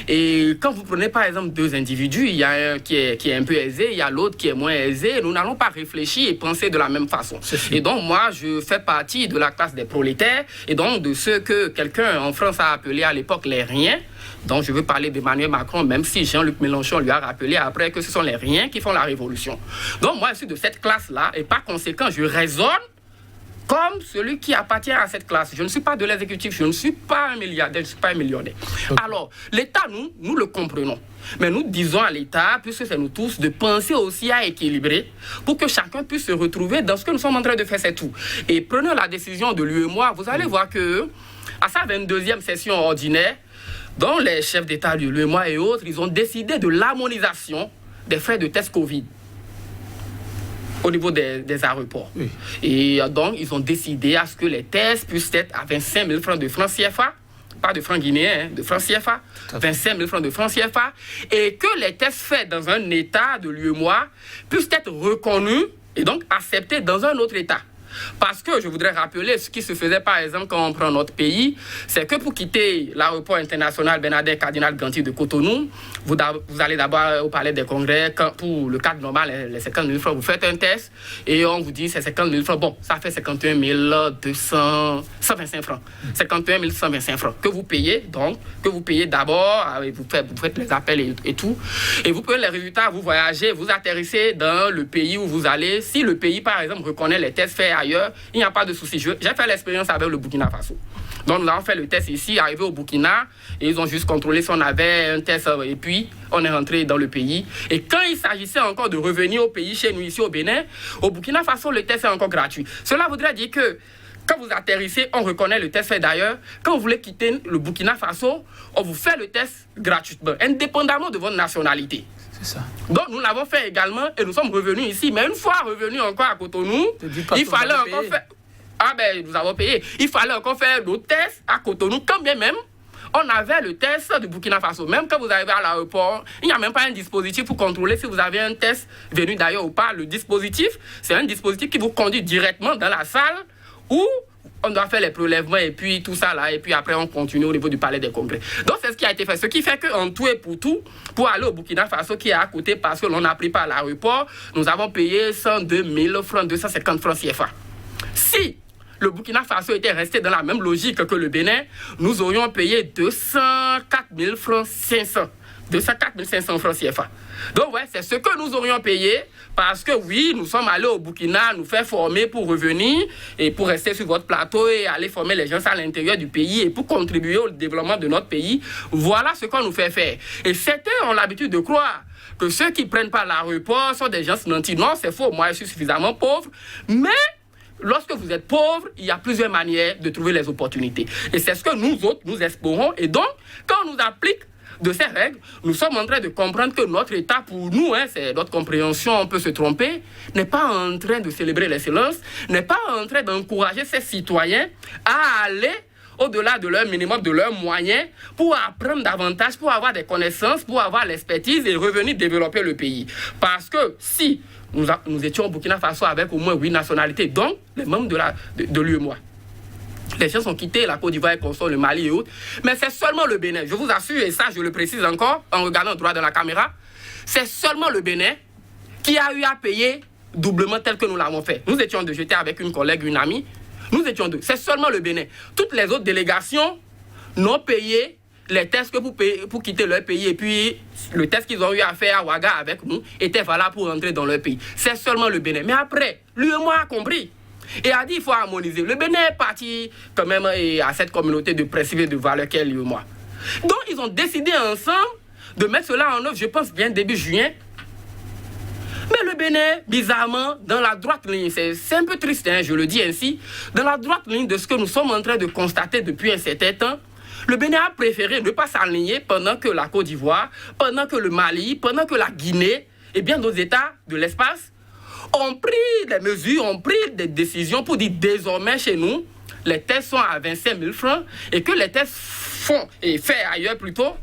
Et quand vous prenez par exemple deux individus, il y a un qui est un peu aisé, il y a l'autre qui est moins aisé, nous n'allons pas réfléchir et penser de la même façon. Et donc moi, je fais partie de la classe des prolétaires, et donc de ceux que quelqu'un en France a appelé à l'époque les riens. Donc je veux parler d'Emmanuel Macron, même si Jean-Luc Mélenchon lui a rappelé après que ce sont les riens qui font la révolution. Donc moi, je suis de cette classe-là, et par conséquent, je raisonne comme celui qui appartient à cette classe. Je ne suis pas de l'exécutif, je ne suis pas un milliardaire, je ne suis pas un millionnaire. Alors, l'État, nous le comprenons. Mais nous disons à l'État, puisque c'est nous tous, de penser aussi à équilibrer pour que chacun puisse se retrouver dans ce que nous sommes en train de faire, c'est tout. Et prenons la décision de l'UEMOA, vous allez voir que à sa 22e session ordinaire, dont les chefs d'État de l'UEMOA et autres, ils ont décidé de l'harmonisation des frais de test Covid au niveau des aéroports. Oui. Et donc, ils ont décidé à ce que les tests puissent être à 25 000 francs de francs CFA, pas de francs guinéens, de francs CFA, 25 000 francs de francs CFA, et que les tests faits dans un État de l'UEMOA puissent être reconnus et donc acceptés dans un autre État. Parce que je voudrais rappeler ce qui se faisait par exemple quand on prend notre pays, c'est que pour quitter l'aéroport international Bernadette Cardinal Ganty de Cotonou, vous allez d'abord au palais des congrès. Pour le cadre normal, les 50 000 francs, vous faites un test et on vous dit c'est 50 000 francs. Bon, ça fait 51 125 francs. 51 125 francs que vous payez, donc, que vous payez d'abord, vous faites les appels et tout. Et vous prenez les résultats, vous voyagez, vous atterrissez dans le pays où vous allez. Si le pays, par exemple, reconnaît les tests faits ailleurs, il n'y a pas de souci. J'ai fait l'expérience avec le Burkina Faso. Donc, là, on fait le test ici, arrivé au Burkina, et ils ont juste contrôlé si on avait un test, et puis on est rentré dans le pays. Et quand il s'agissait encore de revenir au pays, chez nous, ici au Bénin, au Burkina Faso, le test est encore gratuit. Cela voudrait dire que quand vous atterrissez, on reconnaît le test fait d'ailleurs. Quand vous voulez quitter le Burkina Faso, on vous fait le test gratuitement, indépendamment de votre nationalité. C'est ça. Donc nous l'avons fait également et nous sommes revenus ici. Mais une fois revenus encore à Cotonou, il fallait encore faire... Ah ben, nous avons payé. Il fallait encore faire d'autres tests à Cotonou, quand bien même on avait le test du Burkina Faso. Même quand vous arrivez à l'aéroport, il n'y a même pas un dispositif pour contrôler si vous avez un test venu d'ailleurs ou pas. Le dispositif, c'est un dispositif qui vous conduit directement dans la salle où on doit faire les prélèvements et puis tout ça là. Et puis après, on continue au niveau du palais des congrès. Donc, c'est ce qui a été fait. Ce qui fait qu'en tout et pour aller au Burkina Faso qui est à côté parce que l'on a pris par l'aéroport, nous avons payé 102 000 francs, 250 francs CFA. Si le Burkina Faso était resté dans la même logique que le Bénin, nous aurions payé 204 000 francs 500. 204 500 francs CFA. Donc, ouais, c'est ce que nous aurions payé parce que, oui, nous sommes allés au Burkina nous faire former pour revenir et pour rester sur votre plateau et aller former les gens à l'intérieur du pays et pour contribuer au développement de notre pays. Voilà ce qu'on nous fait faire. Et certains ont l'habitude de croire que ceux qui prennent pas l'aéroport sont des gens nantis. Non, c'est faux. Moi, je suis suffisamment pauvre. Mais lorsque vous êtes pauvre, il y a plusieurs manières de trouver les opportunités. Et c'est ce que nous autres, nous espérons. Et donc, quand on nous applique de ces règles, nous sommes en train de comprendre que notre État, pour nous, c'est notre compréhension, on peut se tromper, n'est pas en train de célébrer l'excellence, n'est pas en train d'encourager ses citoyens à aller au-delà de leur minimum, de leurs moyens, pour apprendre davantage, pour avoir des connaissances, pour avoir l'expertise et revenir développer le pays. Parce que si nous étions au Burkina Faso avec au moins 8 nationalités, donc les membres de l'UEMOA, les gens ont quitté la Côte d'Ivoire, le Mali et autres. Mais c'est seulement le Bénin. Je vous assure, et ça je le précise encore, en regardant droit dans la caméra, c'est seulement le Bénin qui a eu à payer doublement tel que nous l'avons fait. Nous étions deux, j'étais avec une collègue, une amie. Nous étions deux. C'est seulement le Bénin. Toutes les autres délégations n'ont payé les tests que pour quitter leur pays. Et puis, le test qu'ils ont eu à faire à Ouaga avec nous était valable pour entrer dans leur pays. C'est seulement le Bénin. Mais après, l'UEMOA a compris. Et a dit qu'il faut harmoniser. Le Bénin est parti quand même à cette communauté de principes et de valeurs qu'est l'UEMOA. Donc, ils ont décidé ensemble de mettre cela en œuvre, je pense, bien début juin. Mais le Bénin, bizarrement, dans la droite ligne, c'est un peu triste, hein, je le dis ainsi, dans la droite ligne de ce que nous sommes en train de constater depuis un certain temps, le Bénin a préféré ne pas s'aligner pendant que la Côte d'Ivoire, pendant que le Mali, pendant que la Guinée et bien d'autres États de l'espace ont pris des mesures, ont pris des décisions pour dire désormais chez nous, les tests sont à 25 000 francs et que les tests faits ailleurs plutôt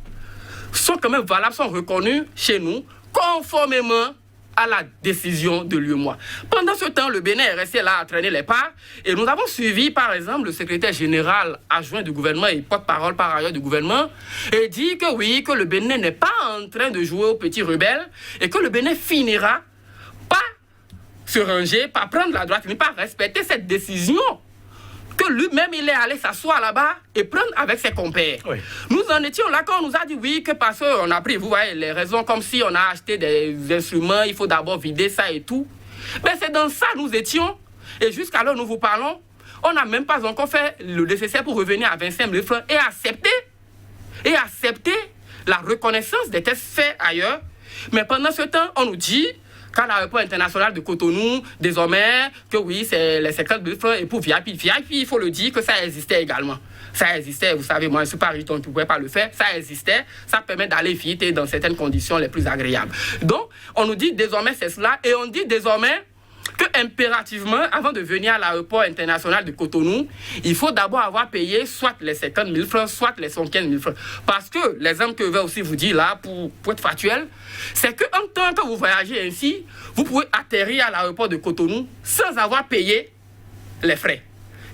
sont quand même valables, sont reconnus chez nous conformément à la décision de l'UEMOA. Pendant ce temps, le Bénin est resté là à traîner les pas et nous avons suivi par exemple le secrétaire général adjoint du gouvernement et porte-parole par ailleurs du gouvernement et dit que oui, que le Bénin n'est pas en train de jouer aux petits rebelles et que le Bénin finira par se ranger, par prendre la droite, mais pas respecter cette décision que lui-même il est allé s'asseoir là-bas et prendre avec ses compères. Oui. Nous en étions là quand on nous a dit oui, que parce qu'on a pris, vous voyez, les raisons comme si on a acheté des instruments, il faut d'abord vider ça et tout. Mais c'est dans ça nous étions, et jusqu'alors nous vous parlons, on n'a même pas encore fait le nécessaire pour revenir à 25 000 francs et accepter la reconnaissance des tests faits ailleurs. Mais pendant ce temps, on nous dit qu'à l'aéroport international de Cotonou, désormais, que oui, c'est les 50 000 francs et pour VIP. VIP, il faut le dire que ça existait également. Ça existait, vous savez, moi je ne suis pas riche, donc je ne pouvais pas le faire. Ça existait, ça permet d'aller vite et dans certaines conditions les plus agréables. Donc, on nous dit désormais c'est cela et on dit désormais que impérativement, avant de venir à l'aéroport international de Cotonou, il faut d'abord avoir payé soit les 50 000 francs, soit les 115 000 francs. Parce que l'exemple que je vais aussi vous dire là, pour être factuel, c'est qu'en tant que vous voyagez ainsi, vous pouvez atterrir à l'aéroport de Cotonou sans avoir payé les frais.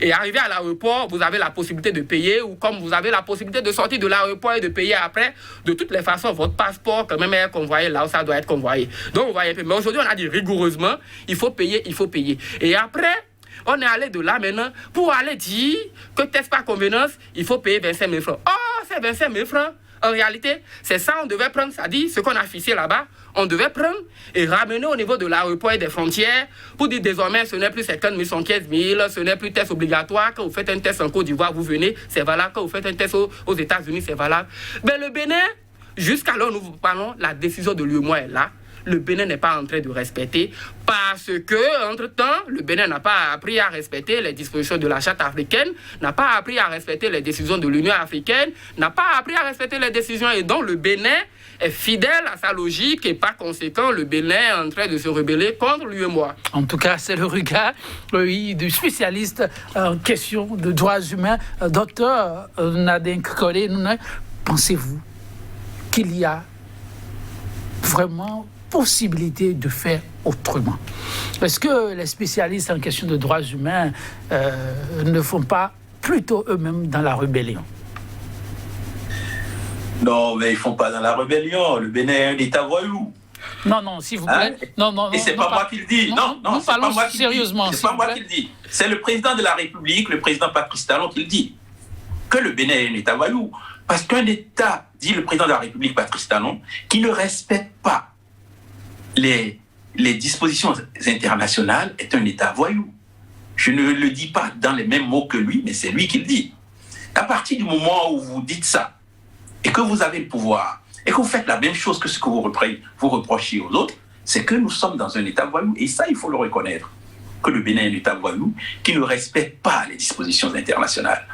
Et arrivé à l'aéroport, vous avez la possibilité de payer, ou comme vous avez la possibilité de sortir de l'aéroport et de payer après, de toutes les façons, votre passeport, quand même, est convoyé là où ça doit être convoyé. Donc, vous voyez, mais aujourd'hui, on a dit rigoureusement, il faut payer, il faut payer. Et après, on est allé de là maintenant pour aller dire que test par convenance, il faut payer 25 000 francs. Oh, c'est 25 000 francs. En réalité, c'est ça, on devait prendre, ça dit, ce qu'on a fixé là-bas, on devait prendre et ramener au niveau de l'aéroport et des frontières pour dire désormais, ce n'est plus 50 000, 115 000, ce n'est plus test obligatoire. Quand vous faites un test en Côte d'Ivoire, vous venez, c'est valable. Quand vous faites un test aux États-Unis, c'est valable. Mais le Bénin, jusqu'alors, nous vous parlons, la décision de l'UEMOA est là. Le Bénin n'est pas en train de respecter parce que, entre-temps, le Bénin n'a pas appris à respecter les dispositions de la Charte africaine, n'a pas appris à respecter les décisions de l'Union africaine, n'a pas appris à respecter les décisions et donc le Bénin est fidèle à sa logique et par conséquent, le Bénin est en train de se rebeller contre l'UEMOA. En tout cas, c'est le regard du spécialiste en question de droits humains. Docteur Nadine Kokode, pensez-vous qu'il y a vraiment possibilité de faire autrement? Est-ce que les spécialistes en question de droits humains ne font pas plutôt eux-mêmes dans la rébellion? Non, mais ils ne font pas dans la rébellion. Le Bénin est un État voyou. Non, s'il vous plaît. Non. Et c'est pas moi qui le dis. Non, c'est pas moi qui sérieusement. le dis. C'est pas moi qui le dis. C'est le président de la République, le président Patrice Talon, qui le dit. Que le Bénin est un État voyou. Parce qu'un État, dit le président de la République Patrice Talon, qui ne respecte pas les dispositions internationales est un État voyou. Je ne le dis pas dans les mêmes mots que lui, mais c'est lui qui le dit. À partir du moment où vous dites ça, et que vous avez le pouvoir, et que vous faites la même chose que ce que vous reprochez aux autres, c'est que nous sommes dans un État voyou. Et ça, il faut le reconnaître, que le Bénin est un État voyou qui ne respecte pas les dispositions internationales.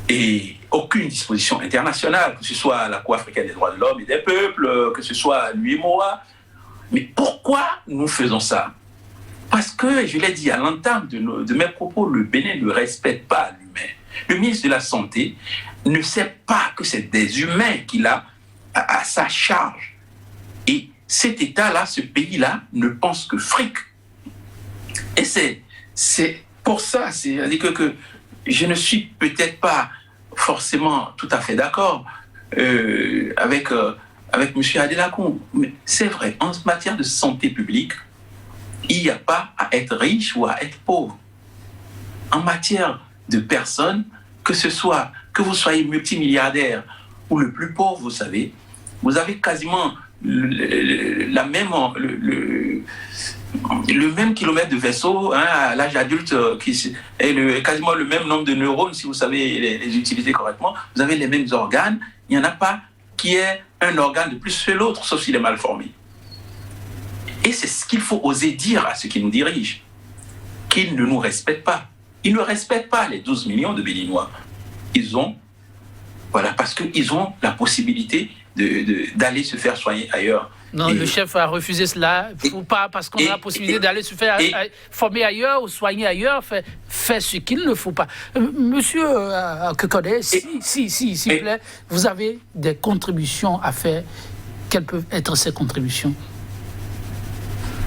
Et aucune disposition internationale, que ce soit la Cour africaine des droits de l'homme et des peuples, que ce soit l'UEMOA. Mais pourquoi nous faisons ça? Parce que, je l'ai dit à l'entame de mes propos, le Bénin ne respecte pas l'humain. Le ministre de la Santé ne sait pas que c'est des humains qu'il a à sa charge. Et cet État-là, ce pays-là, ne pense que fric. Et c'est pour ça, c'est-à-dire que je ne suis peut-être pas forcément tout à fait d'accord avec M. Adelakoum. Mais c'est vrai, en matière de santé publique, il n'y a pas à être riche ou à être pauvre. En matière de personnes, que vous soyez multimilliardaire ou le plus pauvre, vous savez, vous avez quasiment le même kilomètre de vaisseau à l'âge adulte, et quasiment le même nombre de neurones, si vous savez les utiliser correctement. Vous avez les mêmes organes. Il n'y en a pas qui ait un organe de plus que l'autre, sauf s'il est mal formé. Et c'est ce qu'il faut oser dire à ceux qui nous dirigent, qu'ils ne nous respectent pas. Ils ne respectent pas les 12 millions de Béninois. Parce qu'ils ont la possibilité d'aller se faire soigner ailleurs. Non, le chef a refusé cela. Il ne faut pas, parce qu'on a la possibilité d'aller se faire former ailleurs ou soigner ailleurs, faire ce qu'il ne faut pas. Monsieur Kokode, s'il vous plaît, vous avez des contributions à faire. Quelles peuvent être ces contributions?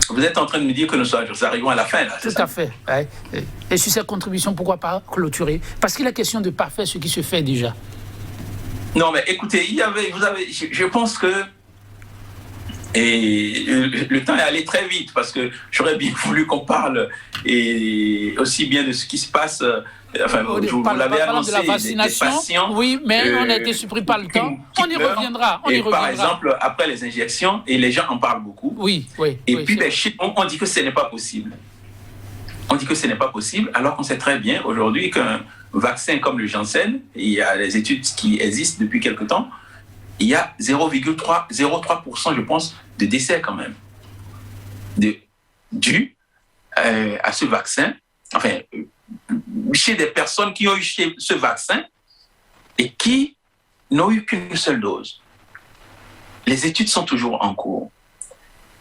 Vous êtes en train de me dire que nous arrivons à la fin, là. Tout à fait. Ouais. Et sur ces contributions, pourquoi pas clôturer? Parce qu'il est question de parfaire ce qui se fait déjà. Non, mais écoutez, je pense que le temps est allé très vite parce que j'aurais bien voulu qu'on parle et aussi bien de ce qui se passe. Vous l'avez annoncé, de la vaccination, des patients, oui, mais on a été surpris par le temps. On y reviendra. Par exemple, après les injections, et les gens en parlent beaucoup. Oui. Et puis, on dit que ce n'est pas possible. On dit que ce n'est pas possible, alors qu'on sait très bien aujourd'hui qu'un vaccin comme le Janssen, il y a des études qui existent depuis quelque temps, il y a 0,03%, je pense, de décès quand même, dû à ce vaccin, chez des personnes qui ont eu ce vaccin et qui n'ont eu qu'une seule dose. Les études sont toujours en cours.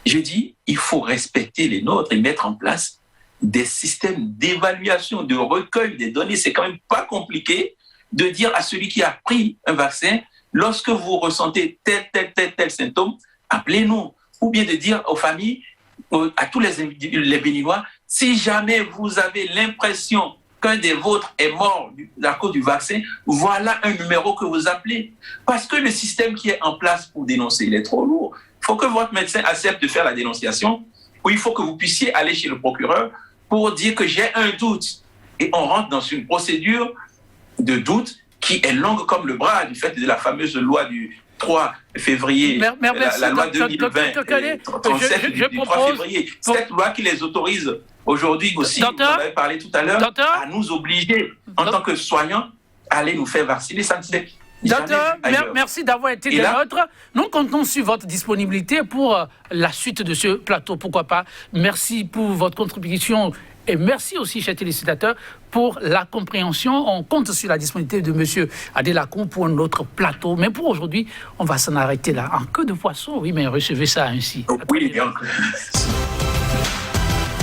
Je dis, il faut respecter les nôtres et mettre en place des systèmes d'évaluation, de recueil des données. C'est quand même pas compliqué de dire à celui qui a pris un vaccin, lorsque vous ressentez tel symptôme, appelez-nous. Ou bien de dire aux familles, à tous les Béninois, Si jamais vous avez l'impression qu'un des vôtres est mort à cause du vaccin, voilà un numéro que vous appelez. Parce que le système qui est en place pour dénoncer, il est trop lourd. Il faut que votre médecin accepte de faire la dénonciation, ou il faut que vous puissiez aller chez le procureur pour dire que j'ai un doute. Et on rentre dans une procédure de doute qui est longue comme le bras du fait de la fameuse loi du 3 février, la loi 2020, 37 du 3 février. Cette loi qui les autorise aujourd'hui aussi, vous en avez parlé tout à l'heure, à nous obliger, en tant que soignants, à aller nous faire vacciner. Ça ne s'est Docteur, merci d'avoir été des nôtres. Nous comptons sur votre disponibilité pour la suite de ce plateau, pourquoi pas. Merci pour votre contribution et merci aussi, chers téléspectateurs, pour la compréhension. On compte sur la disponibilité de M. Adélakun pour un autre plateau. Mais pour aujourd'hui, on va s'en arrêter là. En queue de poisson, oui, mais recevez ça ainsi. Oui, bien.